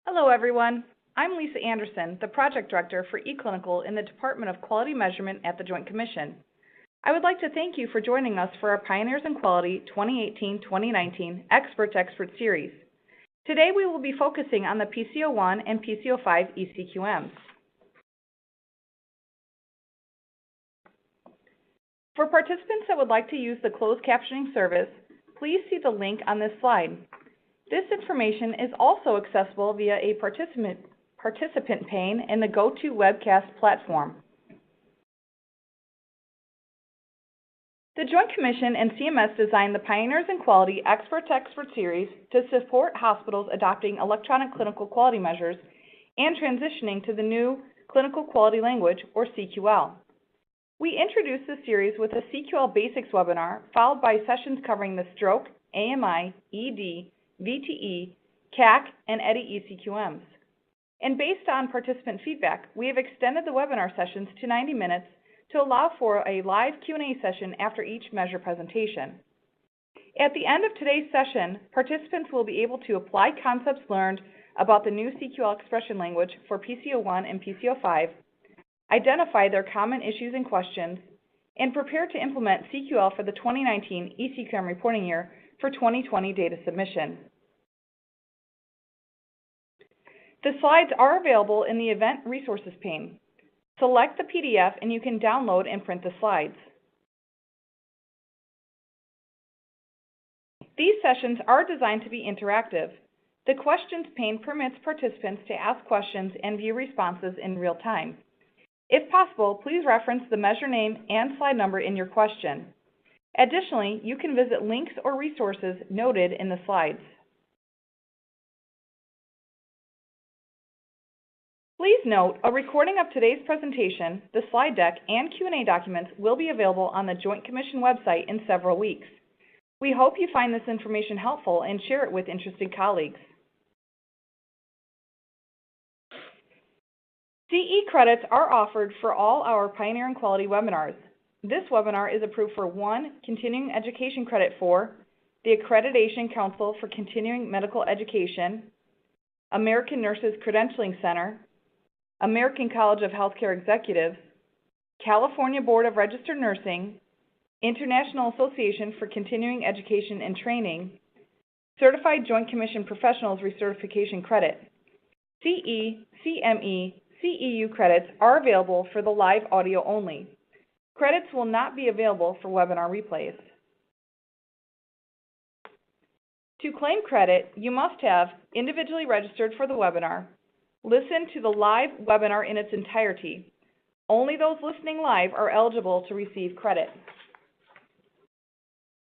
Hello, everyone. I'm Lisa Anderson, the Project Director for eClinical in the Department of Quality Measurement at the Joint Commission. I would like to thank you for joining us for our Pioneers in Quality 2018-2019 Expert Series. Today we will be focusing on the PC-01 and PC-05 eCQMs. For participants that would like to use the closed captioning service, please see the link on this slide. This information is also accessible via a participant pane in the GoTo webcast platform. The Joint Commission and CMS designed the Pioneers in Quality Expert Series to support hospitals adopting electronic clinical quality measures and transitioning to the new Clinical Quality Language, or CQL. We introduced this series with a Cql Basics webinar, followed by sessions covering the stroke, AMI, ED, VTE, CAC, and EDI eCQMs. And based on participant feedback, we have extended the webinar sessions to 90 minutes to allow for a live Q&A session after each measure presentation. At the end of today's session, participants will be able to apply concepts learned about the new CQL expression language for PC-01 and PC-05, identify their common issues and questions, and prepare to implement CQL for the 2019 eCQM reporting year for 2020 data submission. The slides are available in the Event Resources pane. Select the PDF and you can download and print the slides. These sessions are designed to be interactive. The Questions pane permits participants to ask questions and view responses in real time. If possible, please reference the measure name and slide number in your question. Additionally, you can visit links or resources noted in the slides. Please note, a recording of today's presentation, the slide deck, and Q&A documents will be available on the Joint Commission website in several weeks. We hope you find this information helpful and share it with interested colleagues. CE credits are offered for all our Pioneer in Quality webinars. This webinar is approved for 1 continuing education credit for the Accreditation Council for Continuing Medical Education, American Nurses Credentialing Center, American College of Healthcare Executives, California Board of Registered Nursing, International Association for Continuing Education and Training, Certified Joint Commission Professionals Recertification Credit. CE, CME, CEU credits are available for the live audio only. Credits will not be available for webinar replays. To claim credit, you must have individually registered for the webinar, listen to the live webinar in its entirety. Only those listening live are eligible to receive credit.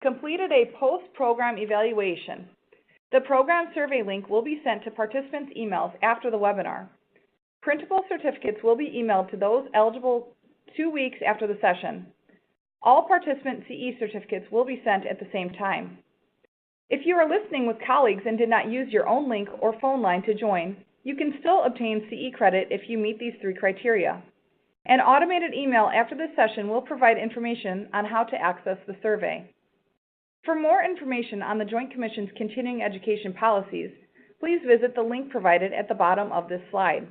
Completed a post-program evaluation. The program survey link will be sent to participants' emails after the webinar. Printable certificates will be emailed to those eligible 2 weeks after the session. All participant CE certificates will be sent at the same time. If you are listening with colleagues and did not use your own link or phone line to join, you can still obtain CE credit if you meet these 3 criteria. An automated email after this session will provide information on how to access the survey. For more information on the Joint Commission's continuing education policies, please visit the link provided at the bottom of this slide.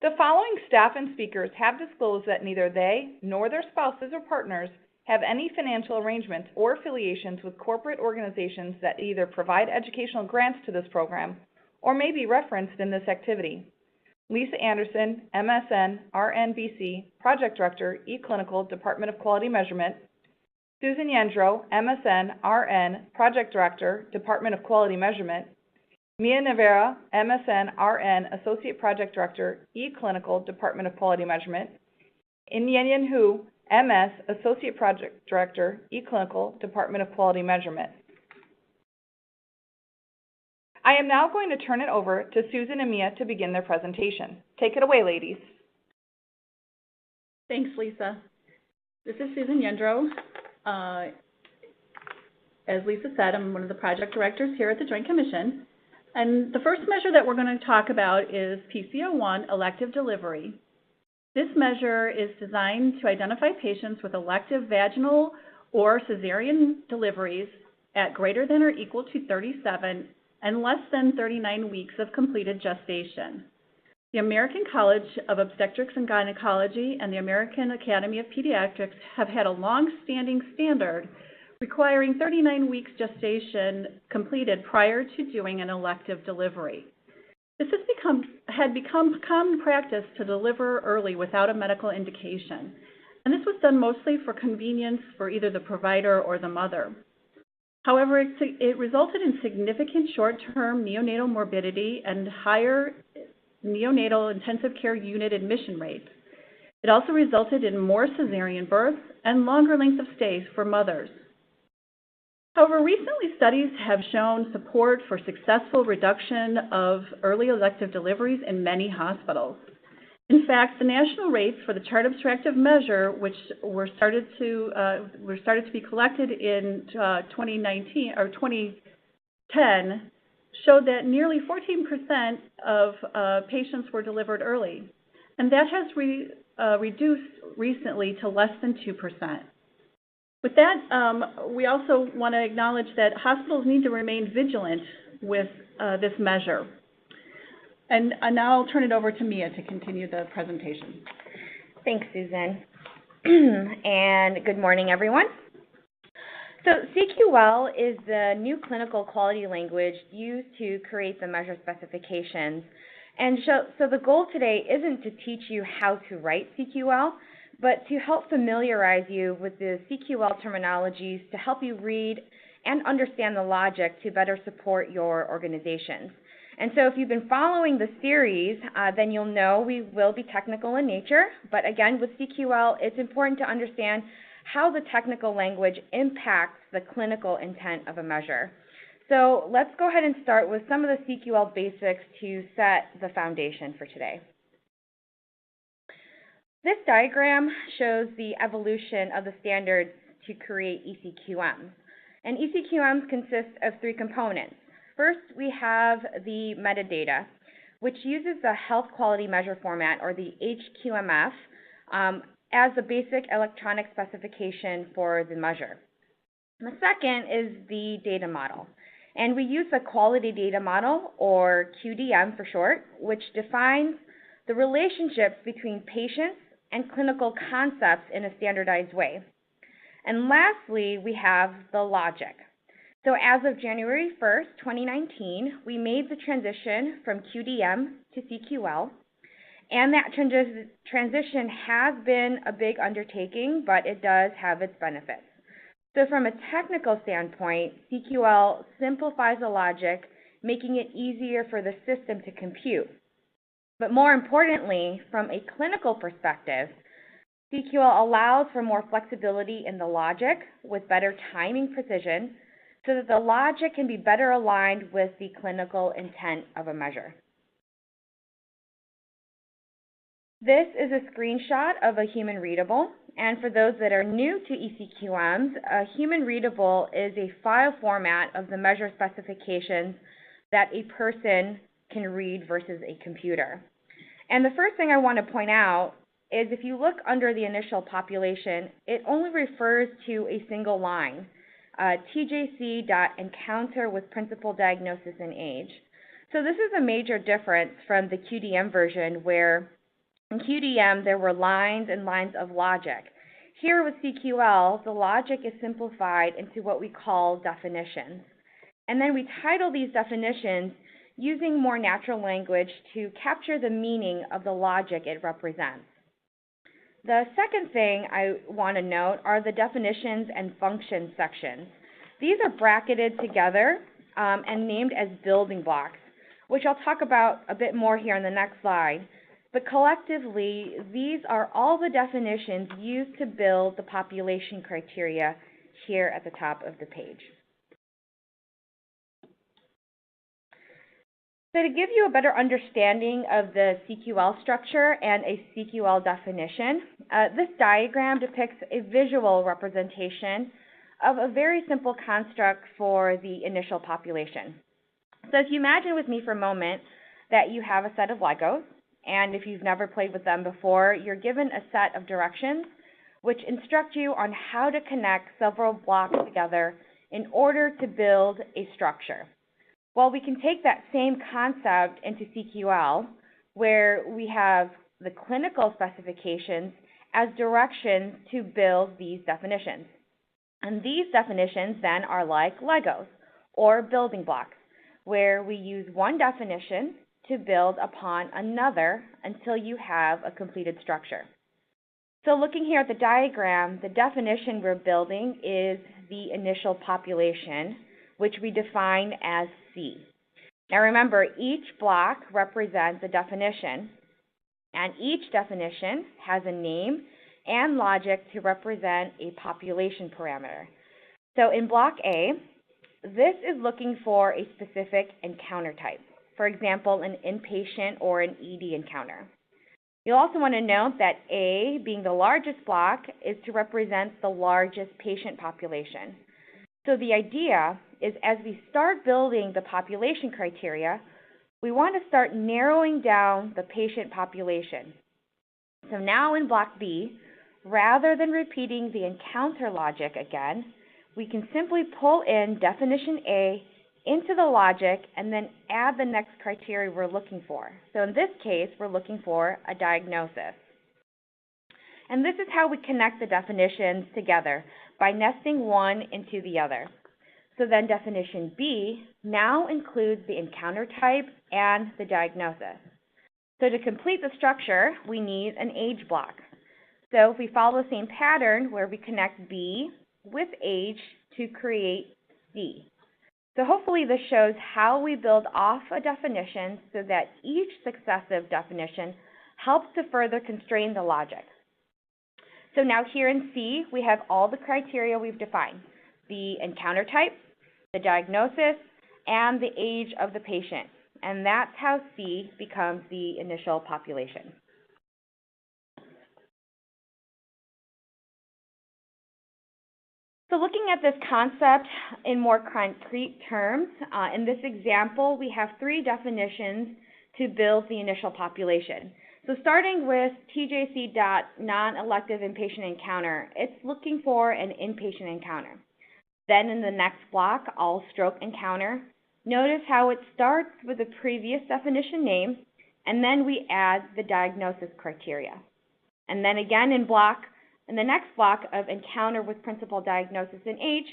The following staff and speakers have disclosed that neither they nor their spouses or partners have any financial arrangements or affiliations with corporate organizations that either provide educational grants to this program or may be referenced in this activity. Lisa Anderson, MSN, RN-BC, Project Director, eClinical, Department of Quality Measurement. Susan Yendro, MSN, RN, Project Director, Department of Quality Measurement. Mia Navarra, MSN, RN, Associate Project Director, eClinical, Department of Quality Measurement. Inyenyen Hu, MS, Associate Project Director, eClinical, Department of Quality Measurement. I am now going to turn it over to Susan and Mia to begin their presentation. Take it away, ladies. Thanks, Lisa. This is Susan Yendro. As Lisa said, I'm one of the project directors here at the Joint Commission. And the first measure that we're going to talk about is PC-01, Elective Delivery. This measure is designed to identify patients with elective vaginal or cesarean deliveries at greater than or equal to 37 and less than 39 weeks of completed gestation. The American College of Obstetrics and Gynecology and the American Academy of Pediatrics have had a long-standing standard requiring 39 weeks gestation completed prior to doing an elective delivery. This had become common practice to deliver early without a medical indication, and this was done mostly for convenience for either the provider or the mother. However, it resulted in significant short-term neonatal morbidity and higher neonatal intensive care unit admission rates. It also resulted in more cesarean births and longer lengths of stays for mothers. However, recently studies have shown support for successful reduction of early elective deliveries in many hospitals. In fact, the national rates for the chart abstractive measure, which were started to be collected in 2019 or 2010, showed that nearly 14% of patients were delivered early, and that has reduced recently to less than 2%. With that, we also want to acknowledge that hospitals need to remain vigilant with this measure. And now I'll turn it over to Mia to continue the presentation. Thanks, Susan. And good morning, everyone. So CQL is the new clinical quality language used to create the measure specifications. And so the goal today isn't to teach you how to write CQL, but to help familiarize you with the CQL terminologies to help you read and understand the logic to better support your organizations. And so if you've been following the series, then you'll know we will be technical in nature. But again, with CQL, it's important to understand how the technical language impacts the clinical intent of a measure. So let's go ahead and start with some of the CQL basics to set the foundation for today. This diagram shows the evolution of the standards to create eCQMs. And eCQMs consist of three components. First, we have the metadata, which uses the health quality measure format, or the HQMF, as the basic electronic specification for the measure. And the second is the data model. And we use the quality data model, or QDM for short, which defines the relationships between patients and clinical concepts in a standardized way. And lastly, we have the logic. So as of January 1st, 2019, we made the transition from QDM to CQL, and that transition has been a big undertaking, but it does have its benefits. So from a technical standpoint, CQL simplifies the logic, making it easier for the system to compute. But more importantly, from a clinical perspective, CQL allows for more flexibility in the logic with better timing precision, so that the logic can be better aligned with the clinical intent of a measure. This is a screenshot of a human readable, and for those that are new to eCQMs, a human readable is a file format of the measure specifications that a person can read versus a computer. And the first thing I want to point out is if you look under the initial population, it only refers to a single line. TJC.encounter with principal diagnosis and age. So this is a major difference from the QDM version, where in QDM there were lines and lines of logic. Here with CQL, the logic is simplified into what we call definitions. And then we title these definitions using more natural language to capture the meaning of the logic it represents. The second thing I want to note are the definitions and functions sections. These are bracketed together and named as building blocks, which I'll talk about a bit more here on the next slide. But collectively, these are all the definitions used to build the population criteria here at the top of the page. So to give you a better understanding of the CQL structure and a CQL definition, this diagram depicts a visual representation of a very simple construct for the initial population. So if you imagine with me for a moment that you have a set of Legos, and if you've never played with them before, you're given a set of directions which instruct you on how to connect several blocks together in order to build a structure. Well, we can take that same concept into CQL, where we have the clinical specifications as directions to build these definitions. And these definitions then are like Legos, or building blocks, where we use one definition to build upon another until you have a completed structure. So looking here at the diagram, the definition we're building is the initial population, which we define as C. Now remember, each block represents a definition, and each definition has a name and logic to represent a population parameter. So in block A, this is looking for a specific encounter type. For example, an inpatient or an ED encounter. You'll also want to note that A, being the largest block, is to represent the largest patient population. So the idea is, as we start building the population criteria, we want to start narrowing down the patient population. So now in block B, rather than repeating the encounter logic again, we can simply pull in definition A into the logic and then add the next criteria we're looking for. So in this case, we're looking for a diagnosis. And this is how we connect the definitions together, by nesting one into the other. So then definition B now includes the encounter type and the diagnosis. So to complete the structure, we need an age block. So if we follow the same pattern where we connect B with age to create C. So hopefully this shows how we build off a definition so that each successive definition helps to further constrain the logic. So now here in C, we have all the criteria we've defined: the encounter type, the diagnosis, and the age of the patient. And that's how C becomes the initial population. So looking at this concept in more concrete terms, in this example, we have three definitions to build the initial population. So starting with TJC non-elective inpatient encounter, it's looking for an inpatient encounter. Then in the next block, all stroke encounter, notice how it starts with the previous definition name, and then we add the diagnosis criteria. And then again in the next block of encounter with principal diagnosis and age,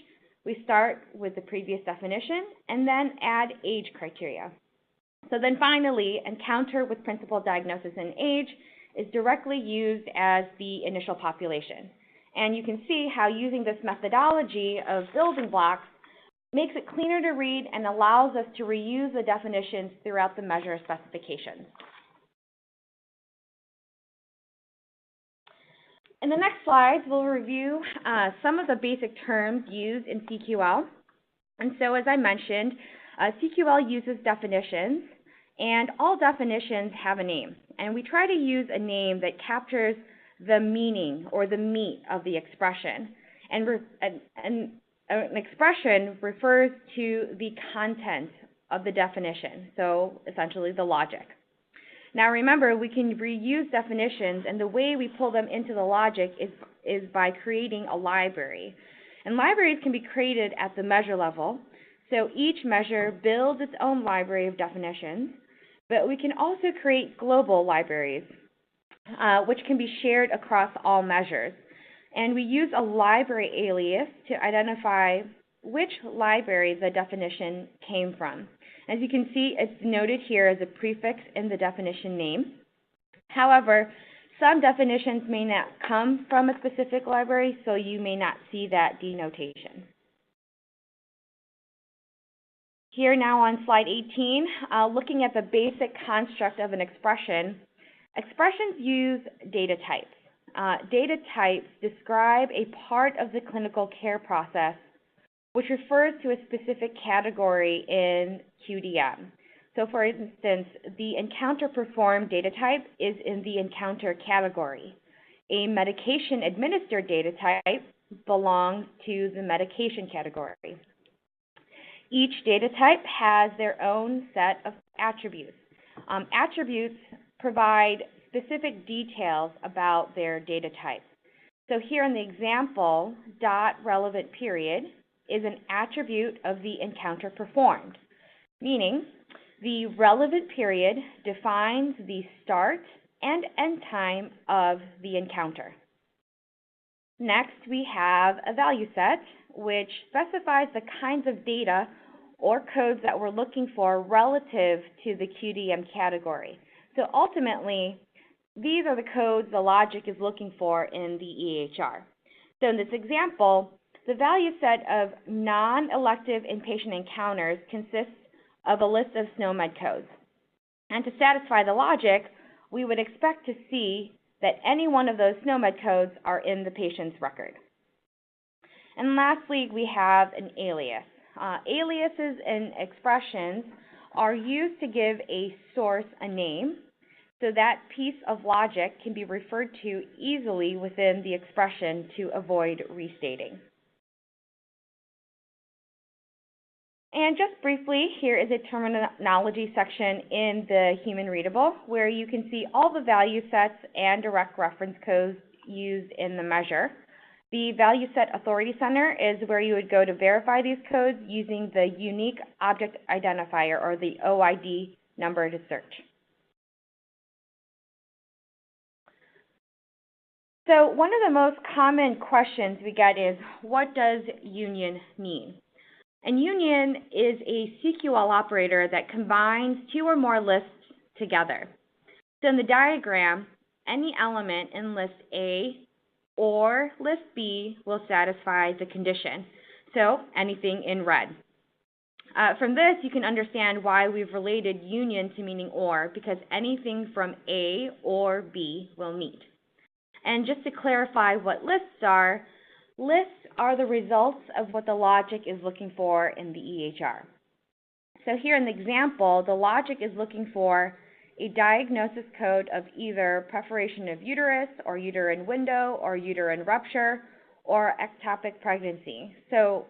we start with the previous definition and then add age criteria. So then finally, encounter with principal diagnosis and age is directly used as the initial population. And you can see how using this methodology of building blocks makes it cleaner to read and allows us to reuse the definitions throughout the measure specifications. In the next slides, we'll review some of the basic terms used in CQL. And so as I mentioned, CQL uses definitions, and all definitions have a name. And we try to use a name that captures the meaning or the meat of the expression. And an expression refers to the content of the definition, so essentially the logic. Now remember, we can reuse definitions, and the way we pull them into the logic is by creating a library. And libraries can be created at the measure level, so each measure builds its own library of definitions, but we can also create global libraries, which can be shared across all measures. And we use a library alias to identify which library the definition came from. As you can see, it's noted here as a prefix in the definition name. However, some definitions may not come from a specific library, so you may not see that denotation. Here now on slide 18, looking at the basic construct of an expression, expressions use data types. Data types describe a part of the clinical care process which refers to a specific category in QDM. So for instance, the encounter performed data type is in the encounter category. A medication administered data type belongs to the medication category. Each data type has their own set of attributes. Attributes provide specific details about their data type. So here in the example, dot relevant period is an attribute of the encounter performed, meaning the relevant period defines the start and end time of the encounter. Next, we have a value set, which specifies the kinds of data or codes that we're looking for relative to the QDM category. So ultimately, these are the codes the logic is looking for in the EHR. So in this example, the value set of non-elective inpatient encounters consists of a list of SNOMED codes. And to satisfy the logic, we would expect to see that any one of those SNOMED codes are in the patient's record. And lastly, we have an alias. Aliases and expressions are used to give a source a name, so that piece of logic can be referred to easily within the expression to avoid restating. And just briefly, here is a terminology section in the Human Readable where you can see all the value sets and direct reference codes used in the measure. The Value Set Authority Center is where you would go to verify these codes using the Unique Object Identifier, or the OID number to search. So one of the most common questions we get is, what does union mean? And union is a CQL operator that combines two or more lists together. So in the diagram, any element in list A or list B will satisfy the condition. So anything in red. From this, you can understand why we've related union to meaning or, because anything from A or B will meet. And just to clarify what lists are the results of what the logic is looking for in the EHR. So here in the example, the logic is looking for a diagnosis code of either perforation of uterus or uterine window or uterine rupture or ectopic pregnancy. So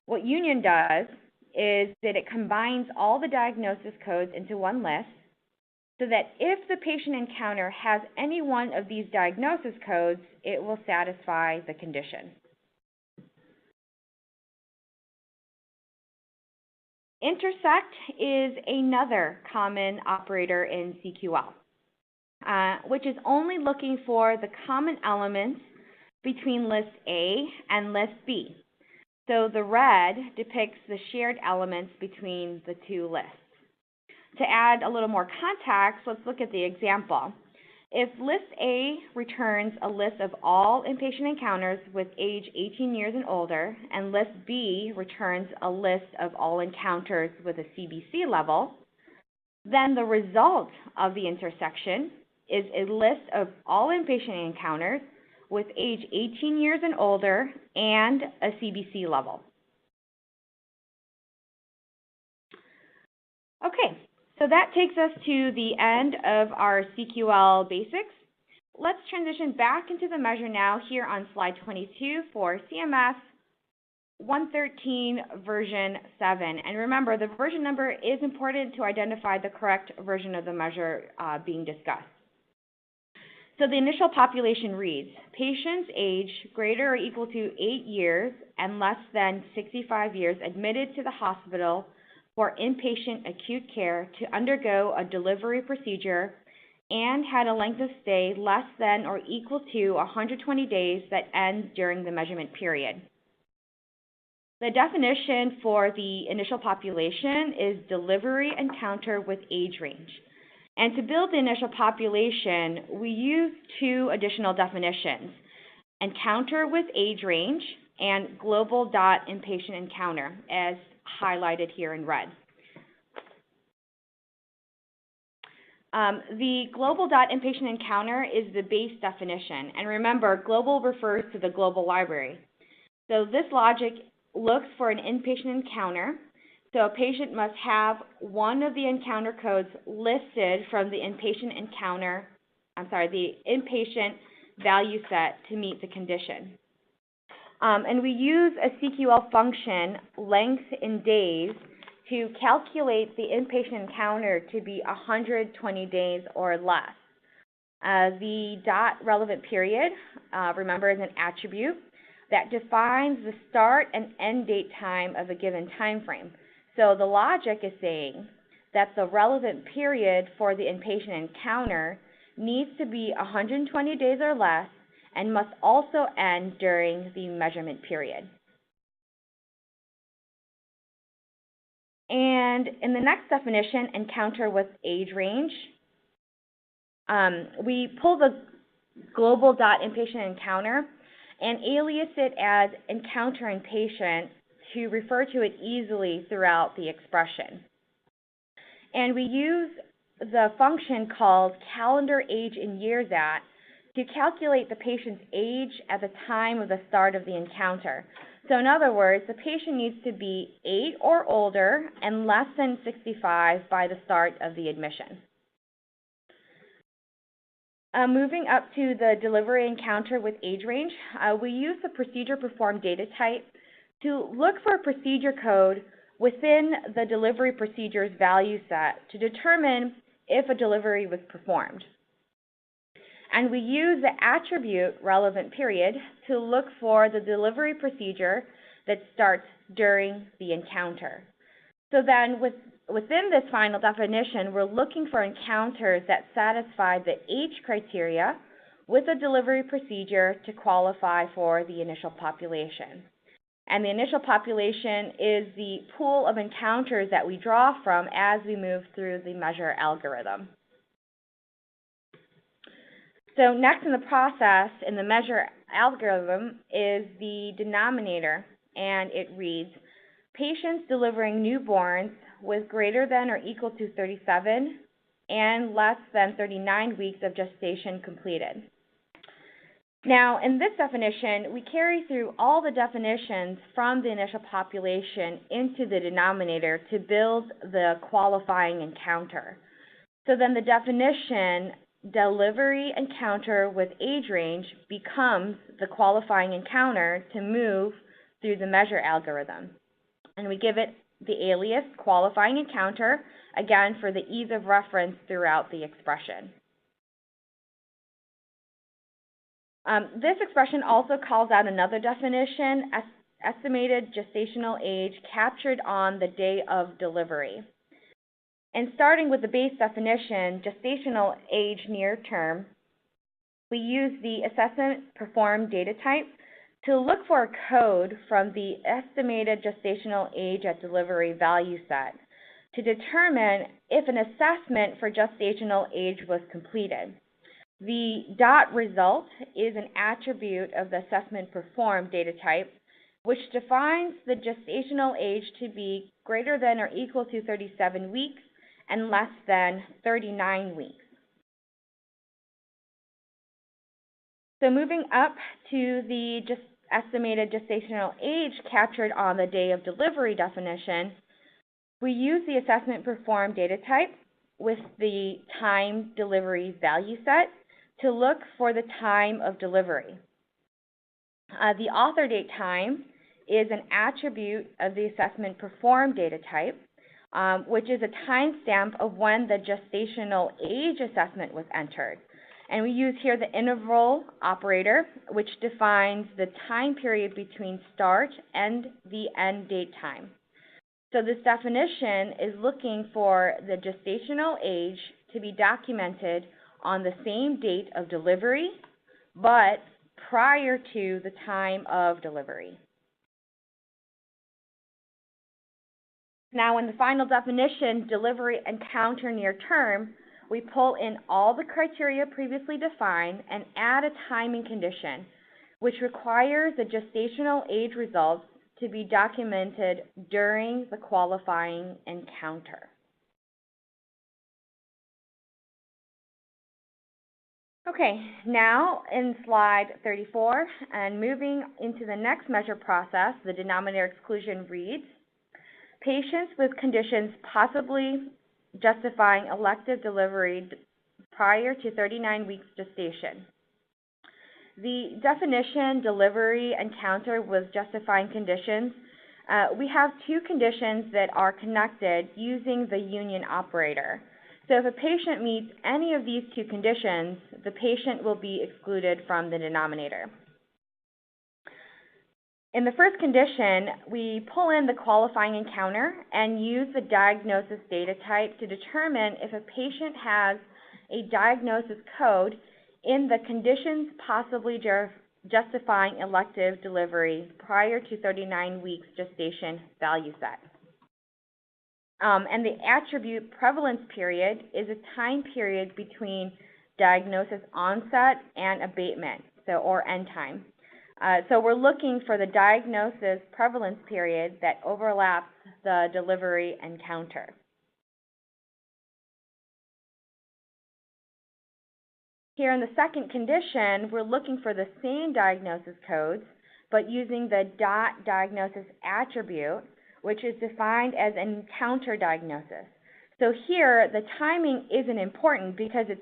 what union does is that it combines all the diagnosis codes into one list so that if the patient encounter has any one of these diagnosis codes, it will satisfy the condition. Intersect is another common operator in CQL, which is only looking for the common elements between list A and list B. So the red depicts the shared elements between the two lists. To add a little more context, let's look at the example. If list A returns a list of all inpatient encounters with age 18 years and older, and list B returns a list of all encounters with a CBC level, then the result of the intersection is a list of all inpatient encounters with age 18 years and older and a CBC level. Okay. So that takes us to the end of our Cql Basics. Let's transition back into the measure now here on slide 22 for CMS 113 version 7. And remember, the version number is important to identify the correct version of the measure being discussed. So the initial population reads, patients age greater or equal to 8 years and less than 65 years admitted to the hospital for inpatient acute care to undergo a delivery procedure and had a length of stay less than or equal to 120 days that ends during the measurement period. The definition for the initial population is delivery encounter with age range. And to build the initial population, we use two additional definitions, encounter with age range and global inpatient encounter, as highlighted here in red. The global inpatient encounter is the base definition. And remember, global refers to the global library. So this logic looks for an inpatient encounter. So a patient must have one of the encounter codes listed from the inpatient value set to meet the condition. And we use a CQL function, length in days, to calculate the inpatient encounter to be 120 days or less. The relevant period, remember, is an attribute. that defines the start and end date time of a given time frame. So the logic is saying that the relevant period for the inpatient encounter needs to be 120 days or less and must also end during the measurement period. And in the next definition, encounter with age range, we pull the global .inpatient encounter and alias it as encounter inpatient to refer to it easily throughout the expression. And we use the function called calendar age in years at to calculate the patient's age at the time of the start of the encounter. So in other words, the patient needs to be 8 or older and less than 65 by the start of the admission. Moving up to the delivery encounter with age range, we use the procedure performed data type to look for a procedure code within the delivery procedure's value set to determine if a delivery was performed. And we use the attribute relevant period to look for the delivery procedure that starts during the encounter. So then within this final definition, we're looking for encounters that satisfy the age criteria with a delivery procedure to qualify for the initial population. And the initial population is the pool of encounters that we draw from as we move through the measure algorithm. So next in the process, in the measure algorithm, is the denominator, and it reads, patients delivering newborns with greater than or equal to 37 and less than 39 weeks of gestation completed. Now, in this definition, we carry through all the definitions from the initial population into the denominator to build the qualifying encounter. So then the definition delivery encounter with age range becomes the qualifying encounter to move through the measure algorithm. And we give it the alias qualifying encounter, again for the ease of reference throughout the expression. This expression also calls out another definition, estimated gestational age captured on the day of delivery. And starting with the base definition, gestational age near term, we use the assessment performed data type to look for a code from the estimated gestational age at delivery value set to determine if an assessment for gestational age was completed. The dot result is an attribute of the assessment performed data type, which defines the gestational age to be greater than or equal to 37 weeks and less than 39 weeks. So moving up to the estimated gestational age captured on the day of delivery definition, we use the assessment performed data type with the time delivery value set to look for the time of delivery. The author date time is an attribute of the assessment performed data type, which is a timestamp of when the gestational age assessment was entered. And we use here the interval operator, which defines the time period between start and the end date time. So this definition is looking for the gestational age to be documented on the same date of delivery, but prior to the time of delivery. Now, in the final definition, delivery encounter near term, we pull in all the criteria previously defined and add a timing condition, which requires the gestational age results to be documented during the qualifying encounter. Okay, now in slide 34, and moving into the next measure process, the denominator exclusion reads, patients with conditions possibly justifying elective delivery prior to 39 weeks gestation. The definition, delivery encounter with justifying conditions, we have two conditions that are connected using the union operator. So if a patient meets any of these two conditions, the patient will be excluded from the denominator. In the first condition, we pull in the qualifying encounter and use the diagnosis data type to determine if a patient has a diagnosis code in the conditions possibly justifying elective delivery prior to 39 weeks gestation value set. And the attribute prevalence period is a time period between diagnosis onset and abatement, or end time. So we're looking for the diagnosis prevalence period that overlaps the delivery encounter. Here in the second condition, we're looking for the same diagnosis codes, but using the .diagnosis attribute, which is defined as an encounter diagnosis. So here, the timing isn't important because it's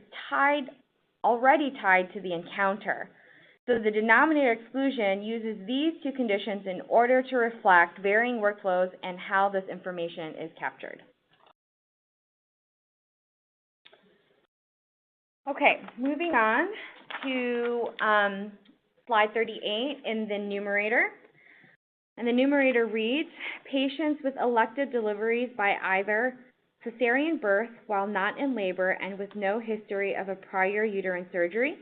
already tied to the encounter. So the denominator exclusion uses these two conditions in order to reflect varying workflows and how this information is captured. Okay, moving on to slide 38 in the numerator. And the numerator reads, patients with elective deliveries by either cesarean birth while not in labor and with no history of a prior uterine surgery,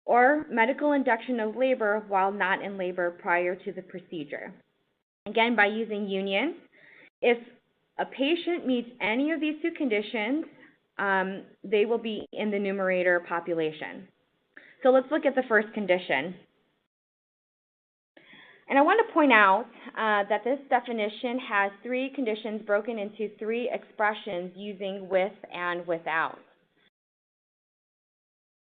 or medical induction of labor while not in labor prior to the procedure. Again, by using union, if a patient meets any of these two conditions, they will be in the numerator population. So let's look at the first condition. And I want to point out that this definition has three conditions broken into three expressions using with and without.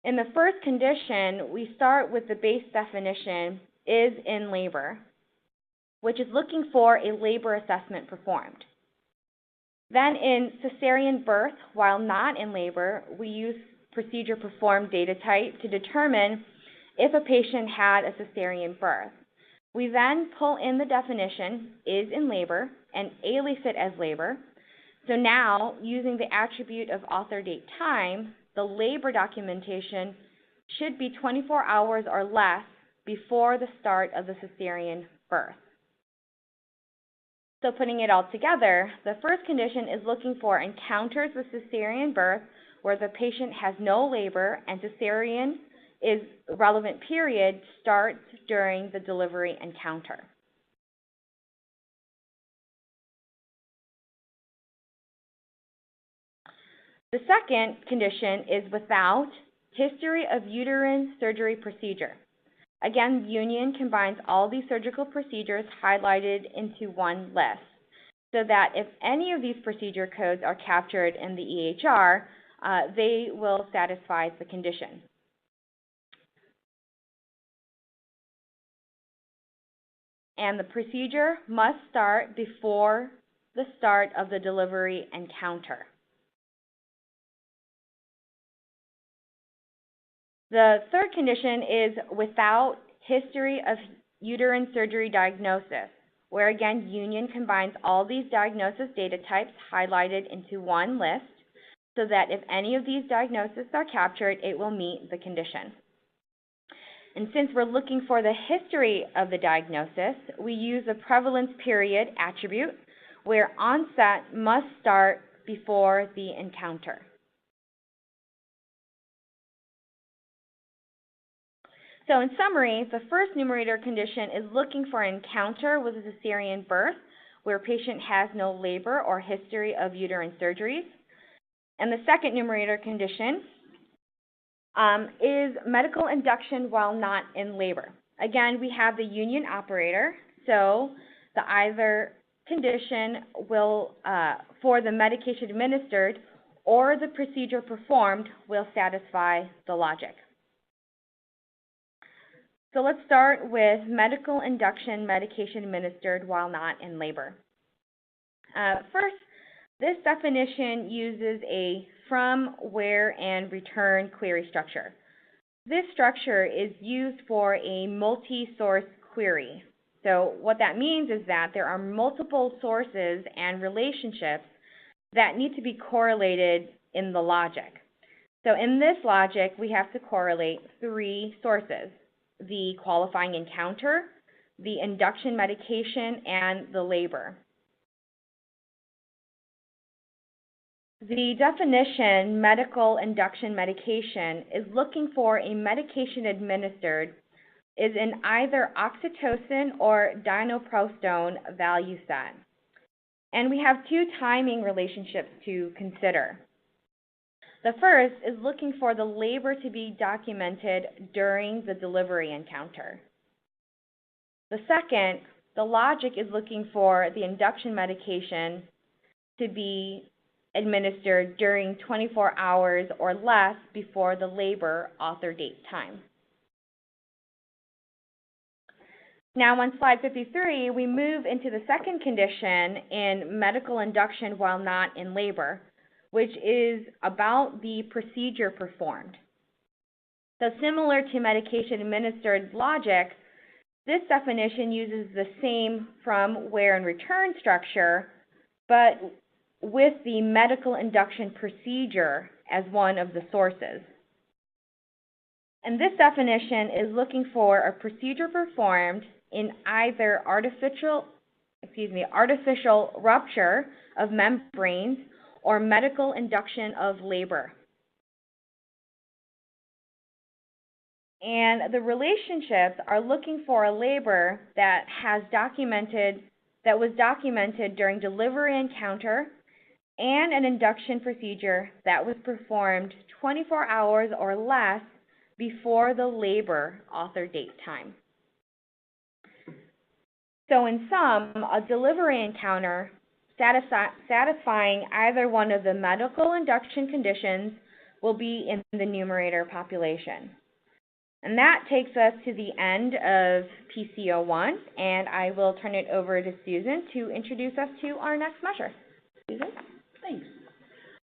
In the first condition, we start with the base definition, is in labor, which is looking for a labor assessment performed. Then in cesarean birth, while not in labor, we use procedure performed data type to determine if a patient had a cesarean birth. We then pull in the definition, is in labor, and alias it as labor. So now, using the attribute of author date time, the labor documentation should be 24 hours or less before the start of the cesarean birth. So putting it all together, the first condition is looking for encounters with cesarean birth where the patient has no labor and cesarean is relevant period starts during the delivery encounter. The second condition is without history of uterine surgery procedure. Again, union combines all these surgical procedures highlighted into one list, so that if any of these procedure codes are captured in the EHR, they will satisfy the condition. And the procedure must start before the start of the delivery encounter. The third condition is without history of uterine surgery diagnosis, where again, union combines all these diagnosis data types highlighted into one list, so that if any of these diagnoses are captured, it will meet the condition. And since we're looking for the history of the diagnosis, we use a prevalence period attribute, where onset must start before the encounter. So in summary, the first numerator condition is looking for an encounter with a cesarean birth where a patient has no labor or history of uterine surgeries. And the second numerator condition is medical induction while not in labor. Again, we have the union operator, so the either condition will, for the medication administered or the procedure performed, will satisfy the logic. So let's start with medical induction medication administered while not in labor. First, this definition uses a from, where, and return query structure. This structure is used for a multi-source query. So what that means is that there are multiple sources and relationships that need to be correlated in the logic. So in this logic, we have to correlate three sources: the qualifying encounter, the induction medication, and the labor. The definition, medical induction medication, is looking for a medication administered is in either oxytocin or dinoprostone value set. And we have two timing relationships to consider. The first is looking for the labor to be documented during the delivery encounter. The second, the logic is looking for the induction medication to be administered during 24 hours or less before the labor author date time. Now on slide 53, we move into the second condition in medical induction while not in labor, which is about the procedure performed. So similar to medication administered logic, this definition uses the same from, where, and return structure, but with the medical induction procedure as one of the sources. And this definition is looking for a procedure performed in either artificial rupture of membranes or medical induction of labor. And the relationships are looking for a labor that was documented during delivery encounter and an induction procedure that was performed 24 hours or less before the labor author date time. So in sum, a delivery encounter satisfying either one of the medical induction conditions will be in the numerator population. And that takes us to the end of PC-01, and I will turn it over to Susan to introduce us to our next measure. Susan? Thanks.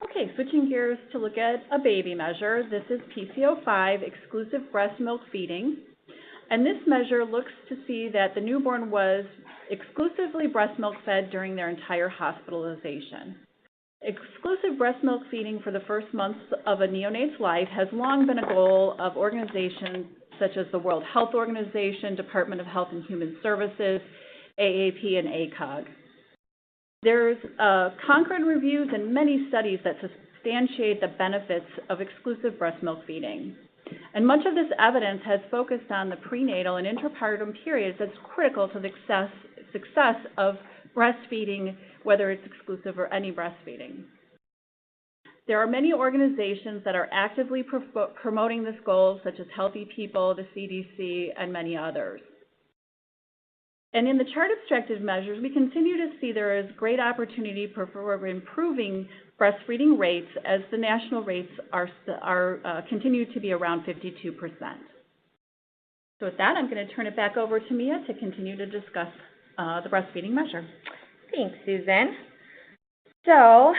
Okay, switching gears to look at a baby measure. This is PC-05, exclusive breast milk feeding. And this measure looks to see that the newborn was exclusively breast milk fed during their entire hospitalization. Exclusive breast milk feeding for the first months of a neonate's life has long been a goal of organizations such as the World Health Organization, Department of Health and Human Services, AAP, and Acog. There's concurrent reviews and many studies that substantiate the benefits of exclusive breast milk feeding. And much of this evidence has focused on the prenatal and intrapartum periods that's critical to the success of breastfeeding, whether it's exclusive or any breastfeeding. There are many organizations that are actively promoting this goal, such as Healthy People, the CDC, and many others. And in the chart-abstracted measures, we continue to see there is great opportunity for improving breastfeeding rates, as the national rates continue to be around 52%. So with that, I'm going to turn it back over to Mia to continue to discuss the breastfeeding measure. Thanks, Susan. So,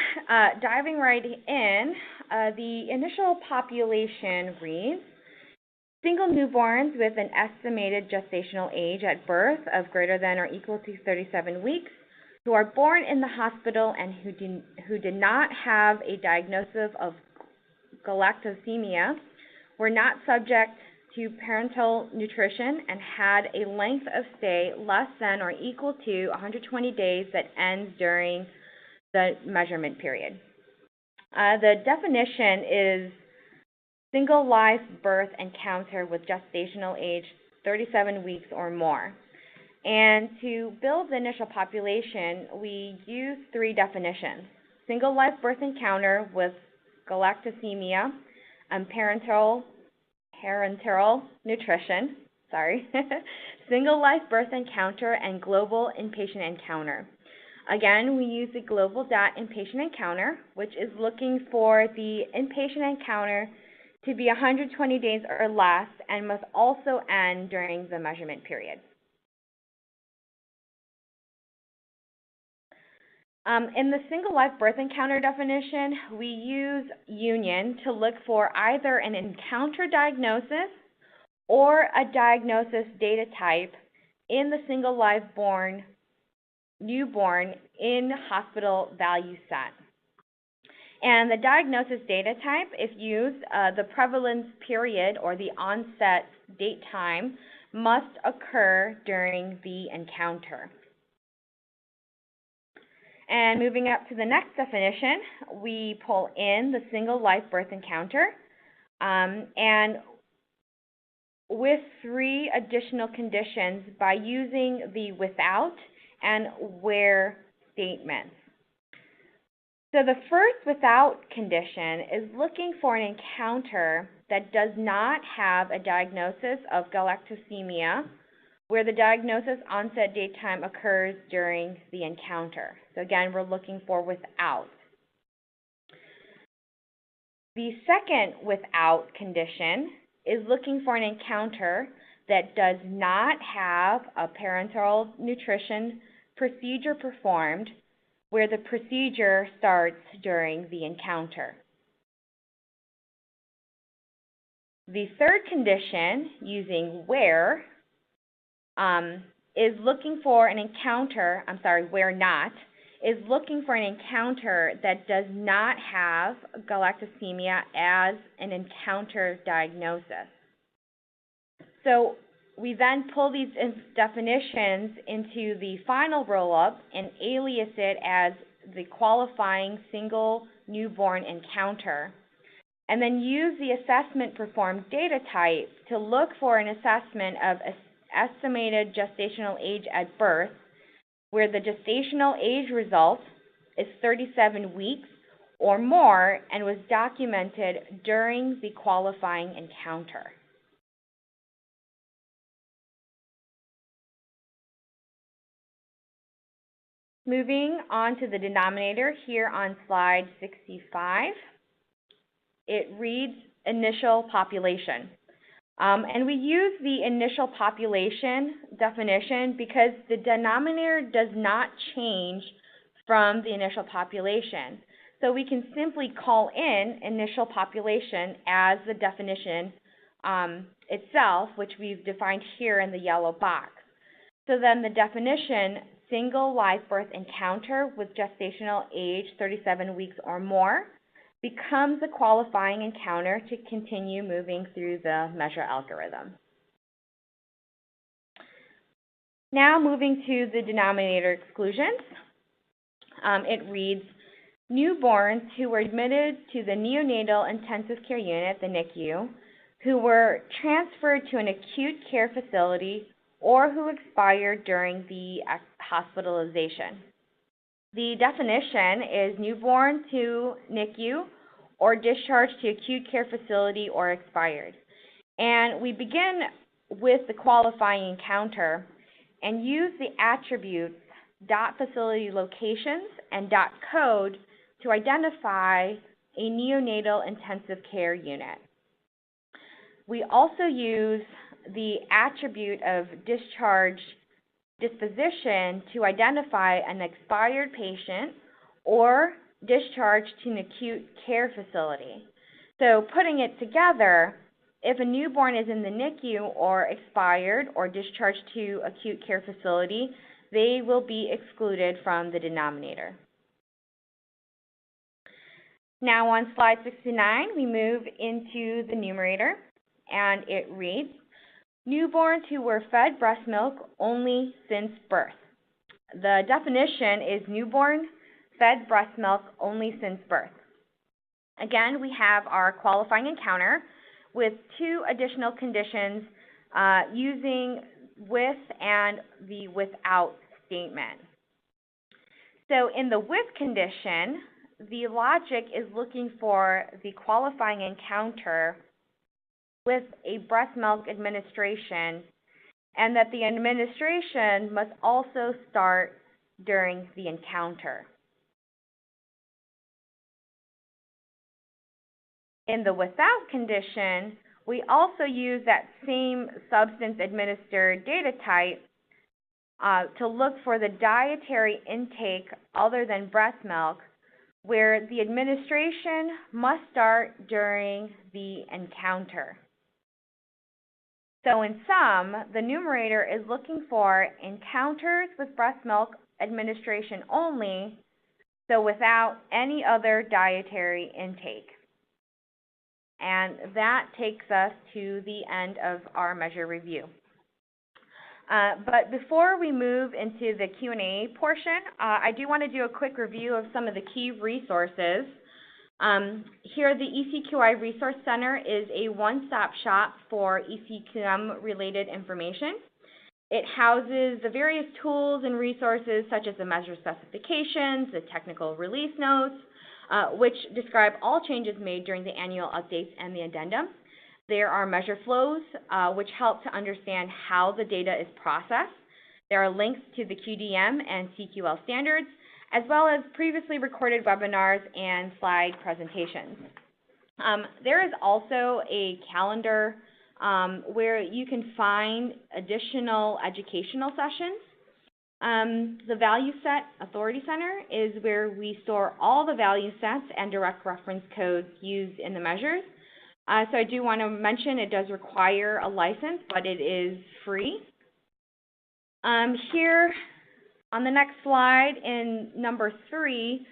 diving right in, the initial population reads, single newborns with an estimated gestational age at birth of greater than or equal to 37 weeks who are born in the hospital and who did not have a diagnosis of galactosemia were not subject to parenteral nutrition and had a length of stay less than or equal to 120 days that ends during the measurement period. The definition is single live birth encounter with gestational age 37 weeks or more. And to build the initial population, we use three definitions: single live birth encounter with galactosemia and parenteral nutrition, single live birth encounter, and global inpatient encounter. Again, we use the global inpatient encounter, which is looking for the inpatient encounter to be 120 days or less and must also end during the measurement period. In the single live birth encounter definition, we use union to look for either an encounter diagnosis or a diagnosis data type in the single live newborn in hospital value set. And the diagnosis data type, if used, the prevalence period or the onset date time must occur during the encounter. And moving up to the next definition, we pull in the single live birth encounter, and with 3 additional conditions by using the without and where statements. So the first without condition is looking for an encounter that does not have a diagnosis of galactosemia, where the diagnosis onset date time occurs during the encounter. So again, we're looking for without. The second without condition is looking for an encounter that does not have a parenteral nutrition procedure performed, where the procedure starts during the encounter. The third condition, using where, is looking for an encounter, where not, is looking for an encounter that does not have galactosemia as an encounter diagnosis. So we then pull these definitions into the final roll-up and alias it as the qualifying single newborn encounter, and then use the assessment performed data type to look for an assessment of estimated gestational age at birth, where the gestational age result is 37 weeks or more and was documented during the qualifying encounter. Moving on to the denominator here on slide 65, it reads initial population. And we use the initial population definition because the denominator does not change from the initial population. So we can simply call in initial population as the definition itself, which we've defined here in the yellow box. So then the definition, single live birth encounter with gestational age 37 weeks or more, becomes a qualifying encounter to continue moving through the measure algorithm. Now moving to the denominator exclusions, it reads, newborns who were admitted to the neonatal intensive care unit, the NICU, who were transferred to an acute care facility or who expired during the hospitalization. The definition is newborn to NICU or discharged to acute care facility or expired. And we begin with the qualifying encounter and use the attributes .facility locations and .code to identify a neonatal intensive care unit. We also use the attribute of discharge disposition to identify an expired patient or discharged to an acute care facility. So putting it together, if a newborn is in the NICU or expired or discharged to acute care facility, they will be excluded from the denominator. Now on slide 69, we move into the numerator, and it reads, newborns who were fed breast milk only since birth. The definition is newborn fed breast milk only since birth. Again, we have our qualifying encounter with 2 additional conditions using with and the without statement. So in the with condition, the logic is looking for the qualifying encounter with a breast milk administration, and that the administration must also start during the encounter. In the without condition, we also use that same substance administered data type to look for the dietary intake other than breast milk, where the administration must start during the encounter. So in sum, the numerator is looking for encounters with breast milk administration only, so without any other dietary intake. And that takes us to the end of our measure review. But before we move into the Q&A portion, I do want to do a quick review of some of the key resources. Here, the eCQI Resource Center is a one-stop shop for eCQM-related information. It houses the various tools and resources such as the measure specifications, the technical release notes, which describe all changes made during the annual updates and the addendum. There are measure flows, which help to understand how the data is processed. There are links to the QDM and CQL standards, as well as previously recorded webinars and slide presentations. There is also a calendar where you can find additional educational sessions. The Value Set Authority Center is where we store all the value sets and direct reference codes used in the measures. So I do want to mention it does require a license, but it is free. Here on the next slide in number 3,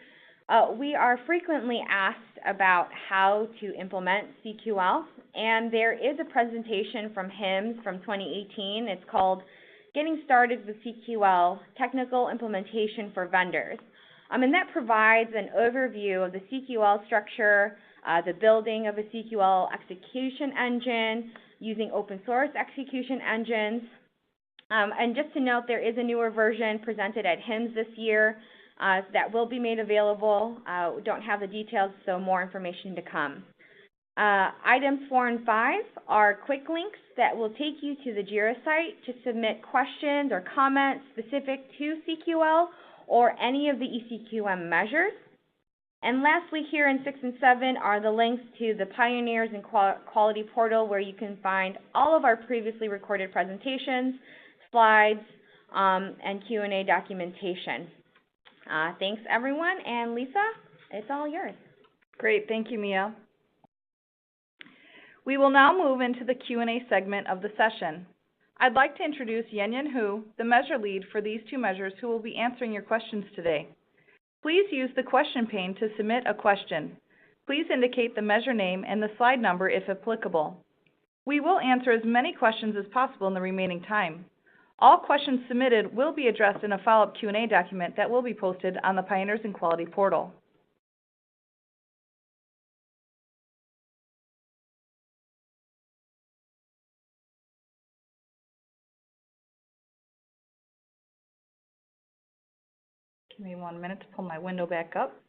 we are frequently asked about how to implement CQL, and there is a presentation from HIMSS from 2018. It's called Getting Started with CQL, Technical Implementation for Vendors. And that provides an overview of the CQL structure, the building of a CQL execution engine, using open source execution engines. And just to note, there is a newer version presented at HIMSS this year that will be made available. We don't have the details, so more information to come. Items 4 and 5 are quick links that will take you to the JIRA site to submit questions or comments specific to CQL or any of the eCQM measures. And lastly, here in 6 and 7 are the links to the Pioneers in Quality portal, where you can find all of our previously recorded presentations, slides, and Q&A documentation. Thanks, everyone. And Lisa, it's all yours. Great. Thank you, Mia. We will now move into the Q&A segment of the session. I'd like to introduce Yenyan Hu, the measure lead for these two measures, who will be answering your questions today. Please use the question pane to submit a question. Please indicate the measure name and the slide number if applicable. We will answer as many questions as possible in the remaining time. All questions submitted will be addressed in a follow-up Q&A document that will be posted on the Pioneers in Quality portal. Give me 1 minute to pull my window back up.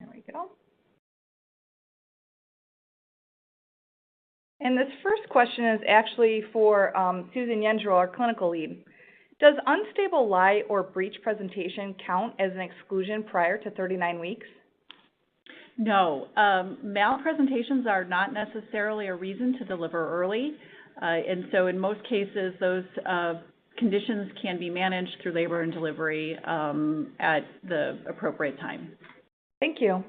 There we go. And this first question is actually for Susan Yendrell, our clinical lead. Does unstable lie or breach presentation count as an exclusion prior to 39 weeks? No, malpresentations are not necessarily a reason to deliver early, and so in most cases, those conditions can be managed through labor and delivery at the appropriate time. Thank you.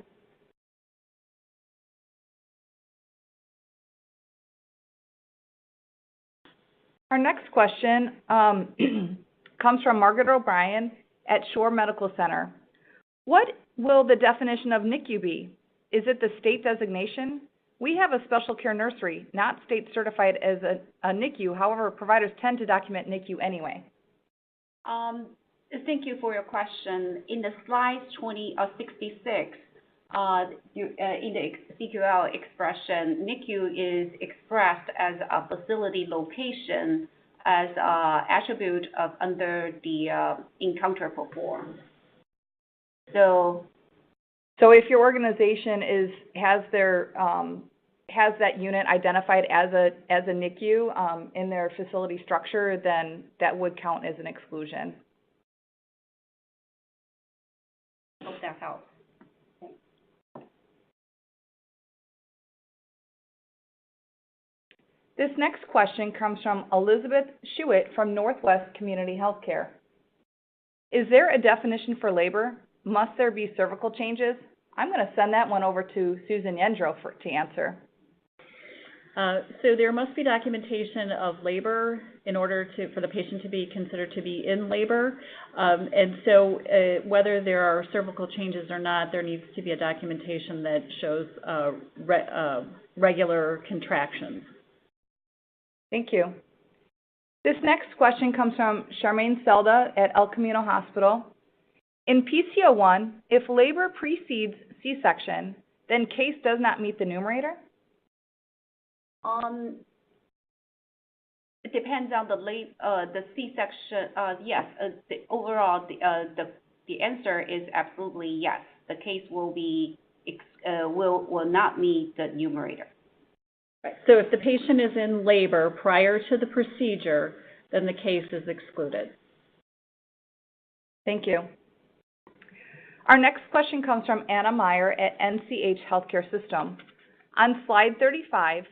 Our next question comes from Margaret O'Brien at Shore Medical Center. What will the definition of NICU be? Is it the state designation? We have a special care nursery, not state certified as a NICU. However, providers tend to document NICU anyway. Thank you for your question. In the slide 66, in the CQL expression, NICU is expressed as a facility location as an attribute of under the encounter performed. So if your organization has that unit identified as a NICU in their facility structure, then that would count as an exclusion. Hope that helps. This next question comes from Elizabeth Shewitt from Northwest Community Healthcare. Is there a definition for labor? Must there be cervical changes? I'm going to send that one over to Susan Yendrell to answer. So there must be documentation of labor in order for the patient to be considered to be in labor. And so whether there are cervical changes or not, there needs to be a documentation that shows regular contractions. Thank you. This next question comes from Charmaine Selda at El Camino Hospital. In PC-01, if labor precedes C-section, then case does not meet the numerator? It depends on the C-section. Yes, overall, the answer is absolutely yes. The case will not meet the numerator. Right. So if the patient is in labor prior to the procedure, then the case is excluded. Thank you. Our next question comes from Anna Meyer at NCH Healthcare System. On slide 35,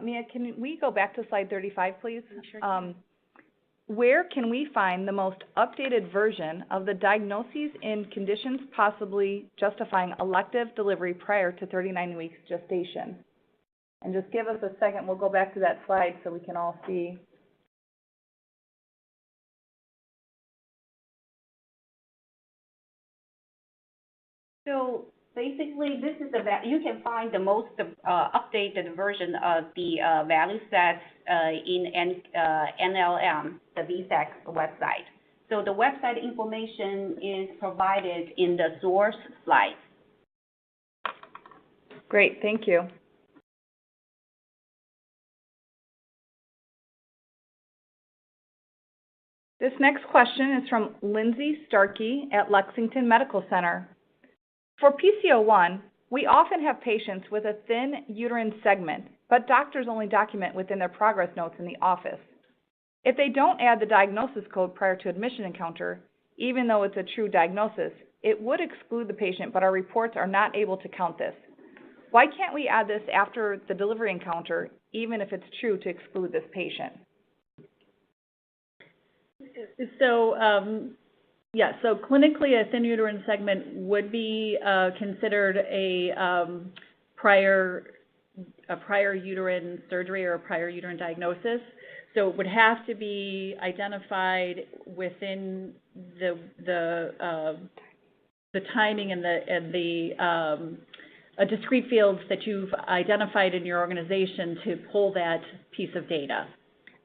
Mia, can we go back to slide 35, please? Sure. Where can we find the most updated version of the diagnoses in conditions possibly justifying elective delivery prior to 39 weeks gestation? And just give us a second, we'll go back to that slide so we can all see. So basically, this is you can find the most updated version of the value sets in NLM, the VSAC website. So the website information is provided in the source slide. Great, thank you. This next question is from Lindsay Starkey at Lexington Medical Center. For PC-01, we often have patients with a thin uterine segment, but doctors only document within their progress notes in the office. If they don't add the diagnosis code prior to admission encounter, even though it's a true diagnosis, it would exclude the patient, but our reports are not able to count this. Why can't we add this after the delivery encounter, even if it's true to exclude this patient? So, so clinically, a thin uterine segment would be considered a prior uterine surgery or a prior uterine diagnosis. So it would have to be identified within the timing and the discrete fields that you've identified in your organization to pull that piece of data.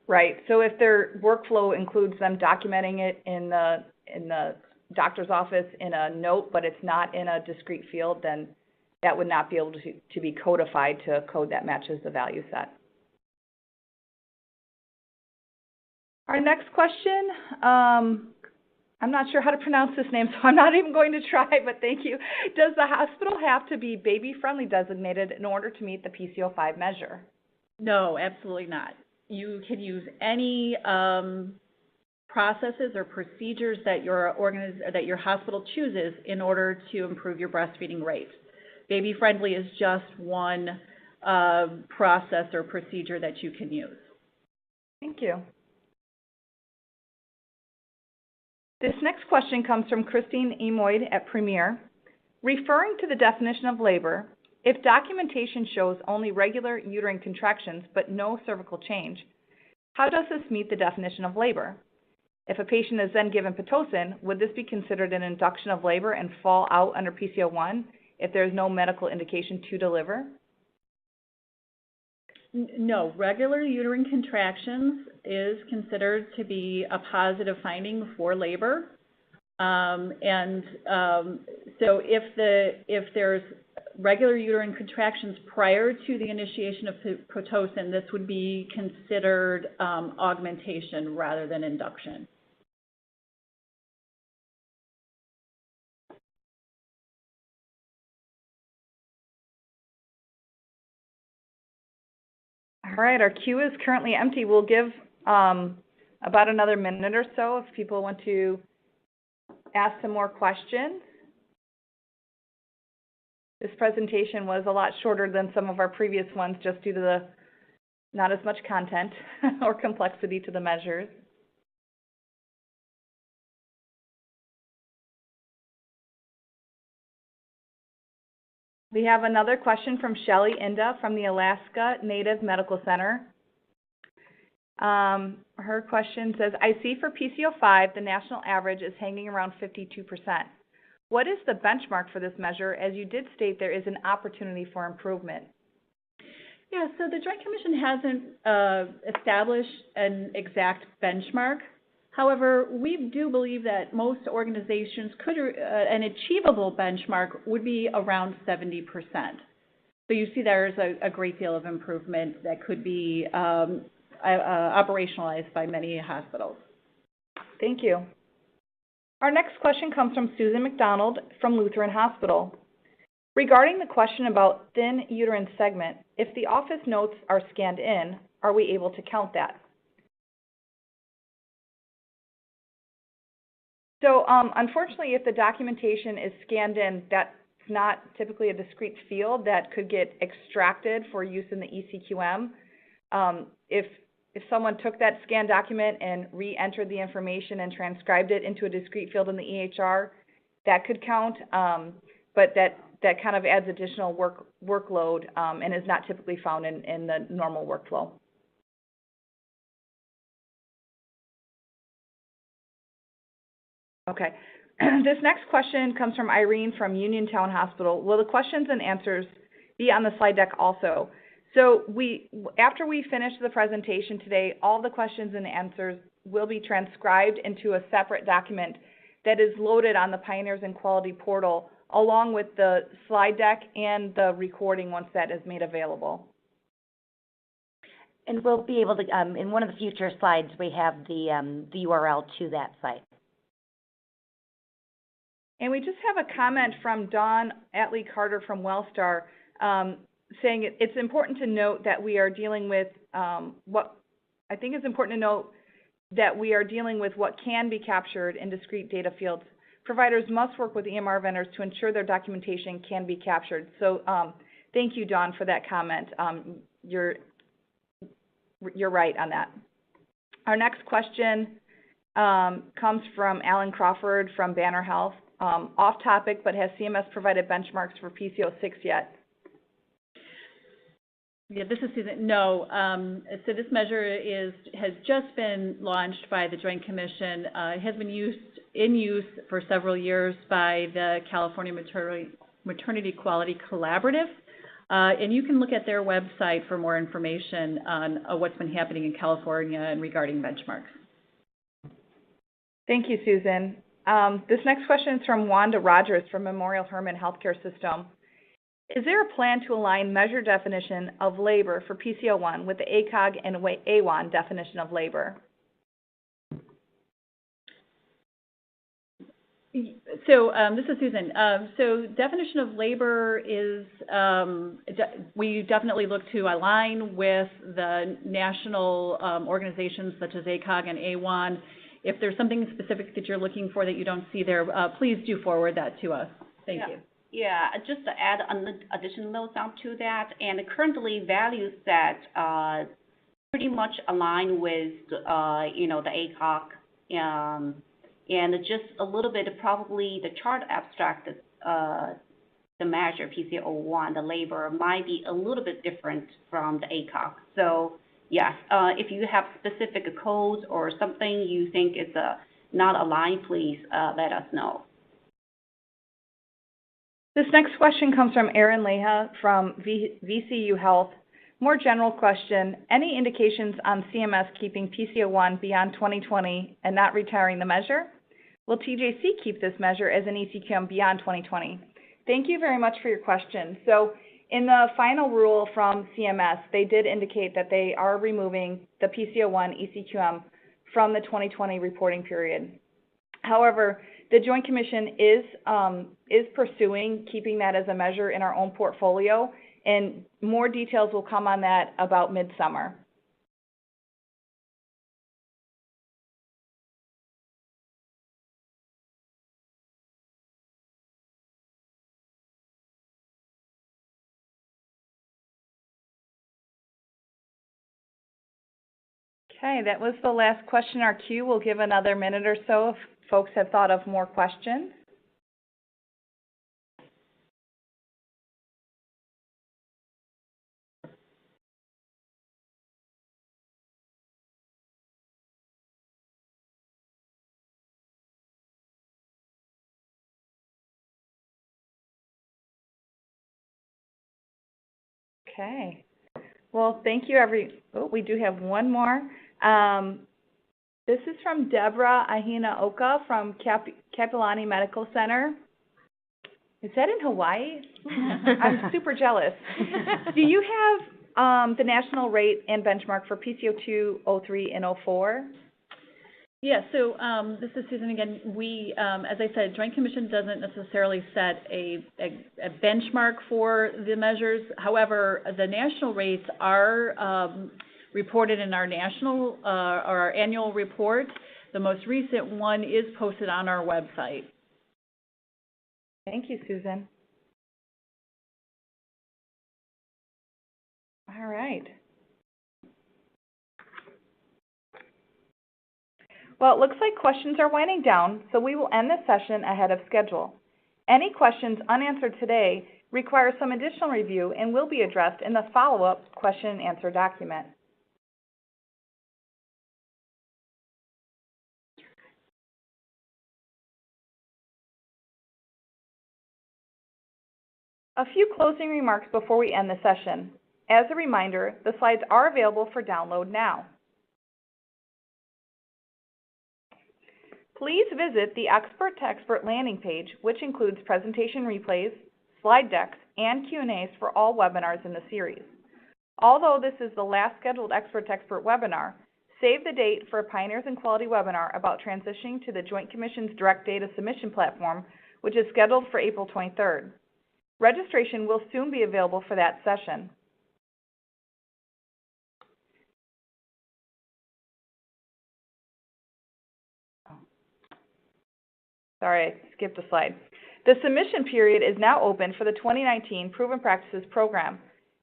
Right. So if their workflow includes them documenting it in the doctor's office in a note, but it's not in a discrete field, then that would not be able to be codified to a code that matches the value set. Our next question, I'm not sure how to pronounce this name, so I'm not even going to try, but thank you. Does the hospital have to be baby-friendly designated in order to meet the PC-05 measure? No, absolutely not. You can use any processes or procedures that your hospital chooses in order to improve your breastfeeding rates. Baby-friendly is just one process or procedure that you can use. Thank you. This next question comes from Christine Emoyd at Premier. Referring to the definition of labor, if documentation shows only regular uterine contractions but no cervical change, how does this meet the definition of labor? If a patient is then given Pitocin, would this be considered an induction of labor and fall out under PC-01 if there is no medical indication to deliver? No, regular uterine contractions is considered to be a positive finding for labor. So if there's regular uterine contractions prior to the initiation of Pitocin, this would be considered augmentation rather than induction. All right, our queue is currently empty. We'll give about another minute or so if people want to ask some more questions. This presentation was a lot shorter than some of our previous ones just due to the not as much content or complexity to the measures. We have another question from Shelley Inda from the Alaska Native Medical Center. Her question says, I see for PC-05, the national average is hanging around 52%. What is the benchmark for this measure, as you did state there is an opportunity for improvement? Yeah, so the Joint Commission hasn't established an exact benchmark. However, we do believe that most organizations could, an achievable benchmark would be around 70%. So you see there's a great deal of improvement that could be operationalized by many hospitals. Thank you. Our next question comes from Susan McDonald from Lutheran Hospital. Regarding the question about thin uterine segment, if the office notes are scanned in, are we able to count that? So unfortunately, if the documentation is scanned in, that's not typically a discrete field that could get extracted for use in the eCQM. If someone took that scanned document and re-entered the information and transcribed it into a discrete field in the EHR, that could count, but that kind of adds additional workload and is not typically found in the normal workflow. Okay. This next question comes from Irene from Uniontown Hospital. Will the questions and answers be on the slide deck also? So after we finish the presentation today, all the questions and answers will be transcribed into a separate document that is loaded on the Pioneers in Quality portal, along with the slide deck and the recording once that is made available. And we'll be able to, in one of the future slides, we have the URL to that site. And we just have a comment from Dawn Atley-Carter from Wellstar saying it's important to note that we are dealing with what can be captured in discrete data fields. Providers must work with EMR vendors to ensure their documentation can be captured. So thank you, Dawn, for that comment. You're right on that. Our next question comes from Alan Crawford from Banner Health. Off topic, but has CMS provided benchmarks for PC-06 yet? Yeah, this is Susan. No. So this measure has just been launched by the Joint Commission. It has been in use for several years by the California Maternity Quality Collaborative. And you can look at their website for more information on what's been happening in California and regarding benchmarks. Thank you, Susan. This next question is from Wanda Rogers from Memorial Hermann Healthcare System. Is there a plan to align measure definition of labor for PC-01 with the Acog and A1 definition of labor? So this is Susan. So definition of labor is, we definitely look to align with the national organizations such as Acog and A1. If there's something specific that you're looking for that you don't see there, please do forward that to us. Thank you. Yeah, just to add additional notes onto that, and currently value set pretty much align with the Acog, and just a little bit probably the chart abstract, the measure PC-01, the labor might be a little bit different from the Acog. So yes, if you have specific codes or something you think is not aligned, please let us know. This next question comes from Erin Leha from VCU Health. More general question, any indications on CMS keeping PC-01 beyond 2020 and not retiring the measure? Will TJC keep this measure as an eCQM beyond 2020? Thank you very much for your question. So in the final rule from CMS, they did indicate that they are removing the PC-01 eCQM from the 2020 reporting period. However, the Joint Commission is pursuing keeping that as a measure in our own portfolio, and more details will come on that about midsummer. Okay, that was the last question in our queue. We'll give another minute or so if folks have thought of more questions. Okay. Well, thank you, we do have one more. This is from Deborah Ahina-Oka from Kapilani Medical Center. Is that in Hawaii? I'm super jealous. Do you have the national rate and benchmark for PC-02, 03, and 04? Yeah, so this is Susan again. We, as I said, Joint Commission doesn't necessarily set a benchmark for the measures. However, the national rates are reported in our national or our annual report. The most recent one is posted on our website. Thank you, Susan. All right. Well, it looks like questions are winding down, so we will end this session ahead of schedule. Any questions unanswered today require some additional review and will be addressed in the follow-up question and answer document. A few closing remarks before we end the session. As a reminder, the slides are available for download now. Please visit the Expert to Expert landing page, which includes presentation replays, slide decks, and Q&As for all webinars in the series. Although this is the last scheduled Expert to Expert webinar, save the date for a Pioneers in Quality webinar about transitioning to the Joint Commission's Direct Data Submission platform, which is scheduled for April 23rd. Registration will soon be available for that session. Sorry, I skipped a slide. The submission period is now open for the 2019 Proven Practices program.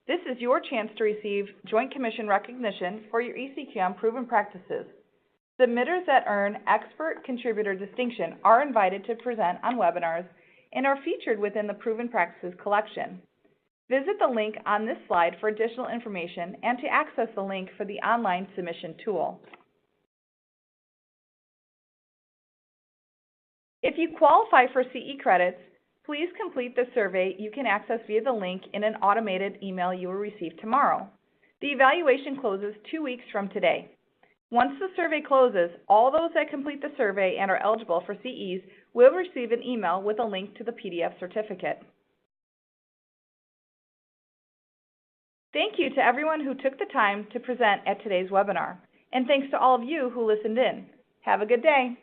This is your chance to receive Joint Commission recognition for your eCQM Proven Practices. Submitters that earn Expert Contributor distinction are invited to present on webinars and are featured within the Proven Practices collection. Visit the link on this slide for additional information and to access the link for the online submission tool. If you qualify for CE credits, please complete the survey you can access via the link in an automated email you will receive tomorrow. The evaluation closes 2 weeks from today. Once the survey closes, all those that complete the survey and are eligible for CEs will receive an email with a link to the PDF certificate. Thank you to everyone who took the time to present at today's webinar, and thanks to all of you who listened in. Have a good day.